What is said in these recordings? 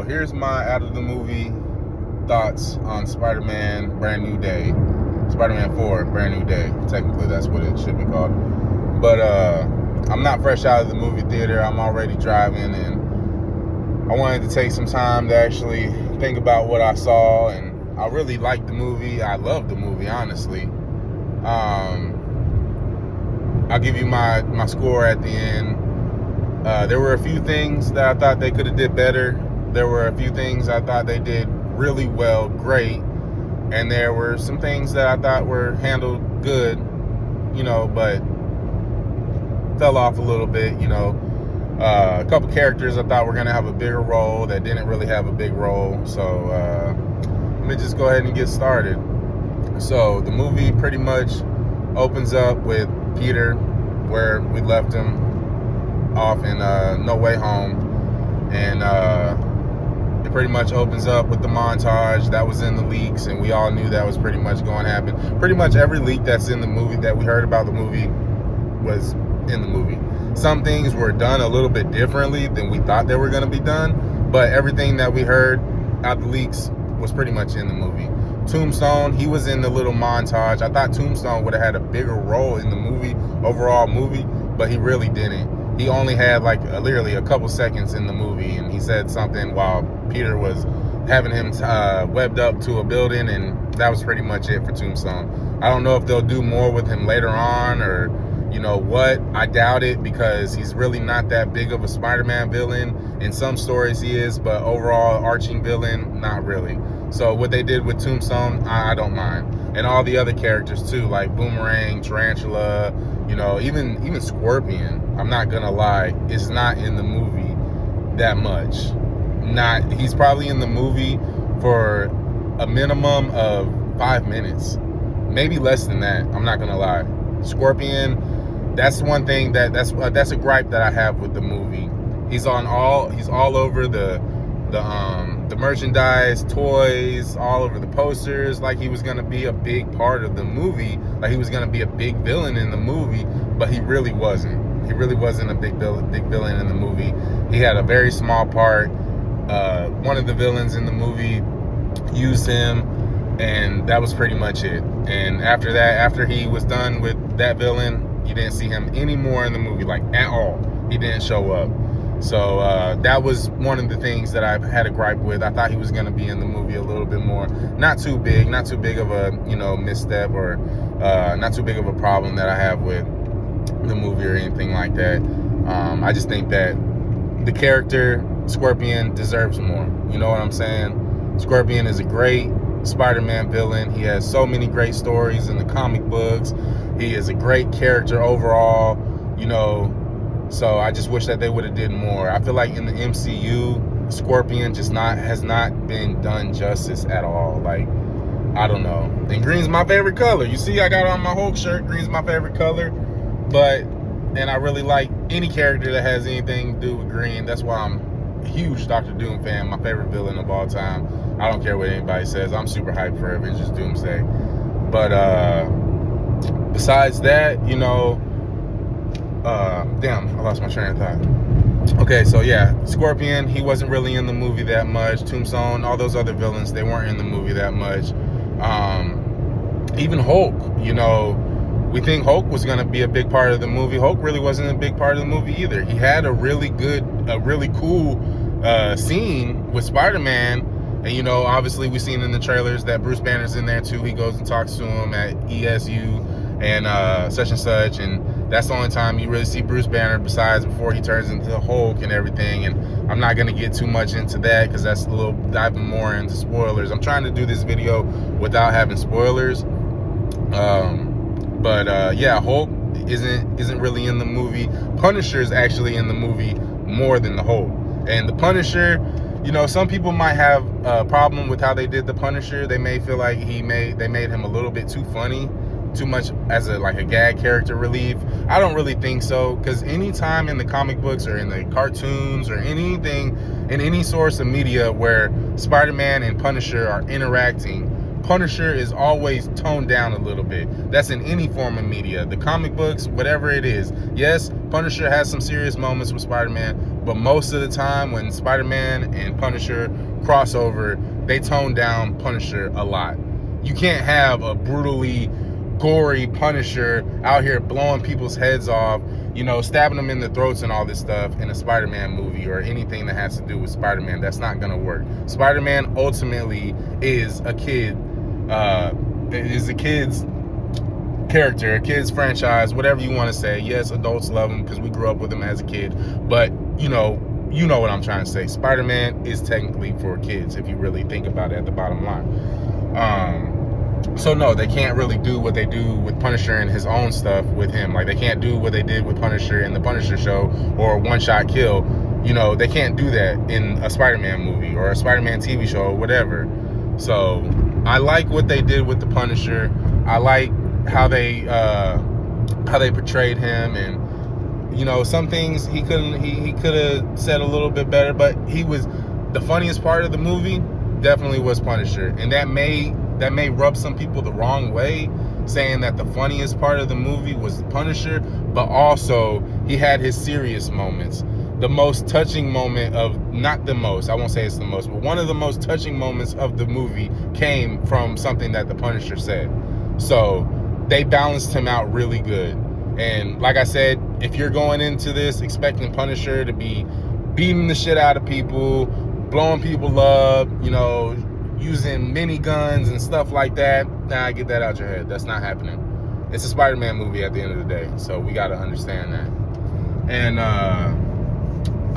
So here's my out of the movie thoughts on Spider-Man Brand New Day. Spider-Man 4 Brand New Day. Technically that's what it should be called. But I'm not fresh out of the movie theater. I'm already driving, and I wanted to take some time to actually think about what I saw, and I really liked the movie. I loved the movie, honestly. I'll give you my score at the end. There were a few things that I thought they could have did better. There were a few things I thought they did really well, great. And there were some things that I thought were handled good, but fell off a little bit, A couple characters I thought were going to have a bigger role that didn't really have a big role. So let me just go ahead and get started. So the movie pretty much opens up with Peter where we left him off in No Way Home, and it pretty much opens up with the montage that was in the leaks, and we all knew that was pretty much going to happen. Pretty much every leak that's in the movie that we heard about the movie was in the movie. Some things were done a little bit differently than we thought they were going to be done, but everything that we heard out the leaks was pretty much in the movie. Tombstone, he was in the little montage. I thought Tombstone would have had a bigger role in the movie, overall movie, but he really didn't. He only had literally a couple seconds in the movie, and he said something while Peter was having him webbed up to a building, and that was pretty much it for Tombstone. I don't know if they'll do more with him later on, or what. I doubt it, because he's really not that big of a Spider-Man villain. In some stories he is, but overall arching villain, not really. So what they did with Tombstone, I don't mind. And all the other characters too, like Boomerang, Tarantula, even Scorpion, I'm not gonna lie, is not in the movie that much. He's probably in the movie for a minimum of 5 minutes, maybe less than that. I'm not gonna lie. Scorpion, that's one thing that's a gripe that I have with the movie. He's all over the merchandise, toys, all over the posters, like he was gonna be a big part of the movie, like he was gonna be a big villain in the movie, but he really wasn't. He really wasn't a big villain in the movie. He had a very small part. One of the villains in the movie used him, and that was pretty much it. And after that, after he was done with that villain, you didn't see him anymore in the movie, at all. He didn't show up. So that was one of the things that I had a gripe with. I thought he was going to be in the movie a little bit more. Not too big of a misstep, or not too big of a problem that I have with the movie or anything like that. I just think that the character Scorpion deserves more. You know what I'm saying? Scorpion is a great Spider-Man villain. He has so many great stories in the comic books. He is a great character overall, So I just wish that they would have did more. I feel like in the MCU, Scorpion has not been done justice at all. I don't know. And green's my favorite color. You see, I got on my Hulk shirt. Green's my favorite color. And I really like any character that has anything to do with green. That's why I'm a huge Doctor Doom fan. My favorite villain of all time. I don't care what anybody says. I'm super hyped for Avengers Doomsday. But besides that, damn, I lost my train of thought. Okay, so yeah, Scorpion, he wasn't really in the movie that much. Tombstone, all those other villains, they weren't in the movie that much. Even Hulk, we think Hulk was going to be a big part of the movie. Hulk really wasn't a big part of the movie either. He had a really cool scene with Spider-Man. And, obviously we've seen in the trailers that Bruce Banner's in there too. He goes and talks to him at ESU and such and such. And that's the only time you really see Bruce Banner besides before he turns into Hulk and everything. And I'm not going to get too much into that, because that's a little diving more into spoilers. I'm trying to do this video without having spoilers. Yeah, Hulk isn't really in the movie. Punisher is actually in the movie more than the Hulk. And the Punisher, some people might have a problem with how they did the Punisher. They may feel like they made him a little bit too funny, too much as a gag character relief. I don't really think so, because anytime in the comic books or in the cartoons or anything, in any source of media where Spider-Man and Punisher are interacting, Punisher is always toned down a little bit. That's in any form of media, the comic books, whatever it is. Yes, Punisher has some serious moments with Spider-Man, but most of the time when Spider-Man and Punisher cross over, they tone down Punisher a lot. You can't have a brutally gory Punisher out here blowing people's heads off, you know, stabbing them in the throats and all this stuff in a Spider-Man movie or anything that has to do with Spider-Man. That's not gonna work. Spider-Man ultimately is a kid, is a kid's character, a kid's franchise, whatever you want to say. Yes, adults love him because we grew up with him as a kid, but you know what I'm trying to say. Spider-Man is technically for kids if you really think about it at the bottom line. So no, they can't really do what they do with Punisher and his own stuff with him. Like, they can't do what they did with Punisher in the Punisher show or One Shot Kill. You know, they can't do that in a Spider-Man movie or a Spider-Man TV show or whatever. So I like what they did with the Punisher. I like how they portrayed him, and you know, some things he could have said a little bit better, but he was the funniest part of the movie. Definitely was Punisher, and that may rub some people the wrong way, saying that the funniest part of the movie was the Punisher, but also he had his serious moments. The most touching moment of, not the most, I won't say it's the most, but one of the most touching moments of the movie came from something that the Punisher said. So they balanced him out really good. And like I said, if you're going into this expecting Punisher to be beating the shit out of people, blowing people up, you know, using miniguns and stuff like that, nah, get that out your head. That's not happening. It's a Spider-Man movie at the end of the day, so we got to understand that. And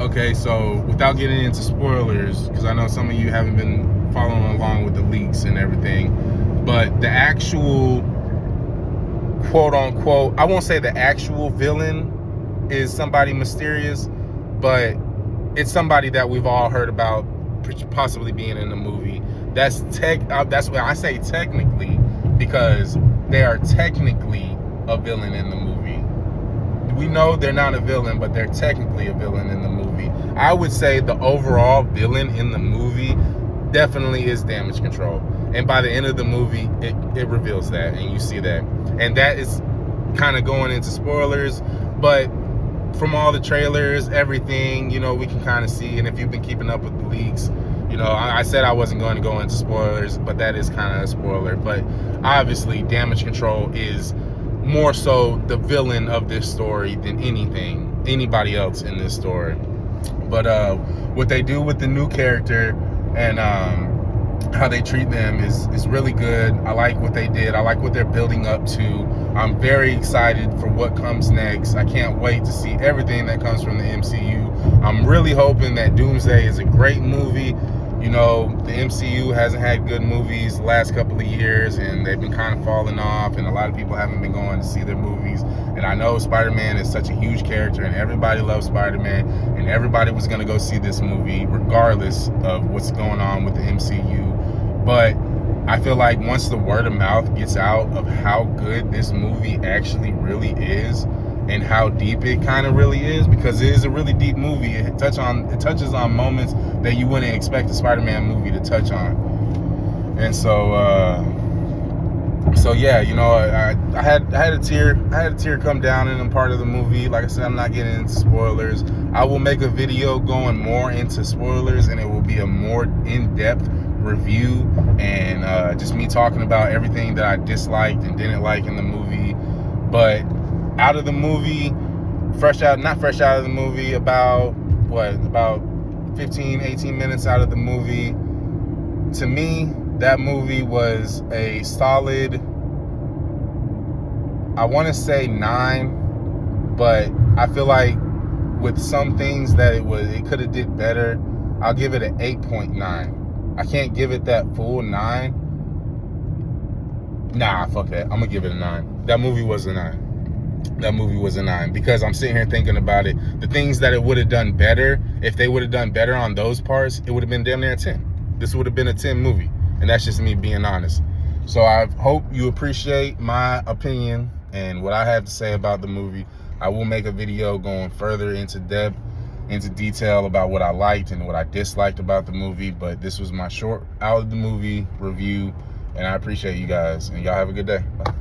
okay, so without getting into spoilers, because I know some of you haven't been following along with the leaks and everything, but the actual quote-unquote, I won't say the actual villain is somebody mysterious, but it's somebody that we've all heard about possibly being in the movie. That's why I say technically, because they are technically a villain in the movie. We know they're not a villain, but they're technically a villain in the movie. I would say the overall villain in the movie definitely is Damage Control. And by the end of the movie, it reveals that, and you see that. And that is kind of going into spoilers, but from all the trailers, everything, you know, we can kind of see. And if you've been keeping up with the leaks, you know, I said I wasn't going to go into spoilers, but that is kind of a spoiler. But obviously, Damage Control is more so the villain of this story than anybody else in this story. But what they do with the new character and how they treat them is really good. I like what they did. I like what they're building up to. I'm very excited for what comes next. I can't wait to see everything that comes from the MCU. I'm really hoping that Doomsday is a great movie. You know, the MCU hasn't had good movies the last couple of years, and they've been kind of falling off, and a lot of people haven't been going to see their movies. And I know Spider-Man is such a huge character, and everybody loves Spider-Man, and everybody was going to go see this movie regardless of what's going on with the MCU. But I feel like once the word of mouth gets out of how good this movie actually really is, and how deep it kind of really is, because it is a really deep movie. It touches on moments that you wouldn't expect a Spider-Man movie to touch on. And so yeah, you know, I had a tear come down in a part of the movie. Like I said, I'm not getting into spoilers. I will make a video going more into spoilers, and it will be a more in-depth review and just me talking about everything that I disliked and didn't like in the movie. But out of the movie, not fresh out of the movie, about 15, 18 minutes out of the movie, to me, that movie was a solid, I want to say 9, but I feel like with some things that it could have did better, I'll give it an 8.9. I can't give it that full 9. Nah, fuck that. I'm gonna give it a 9. That movie was a 9. Because I'm sitting here thinking about it. The things that it would have done better, if they would have done better on those parts, it would have been damn near a 10. This would have been a 10 movie. And that's just me being honest. So I hope you appreciate my opinion and what I have to say about the movie. I will make a video going further into detail about what I liked and what I disliked about the movie. But this was my short out of the movie review. And I appreciate you guys. And y'all have a good day. Bye.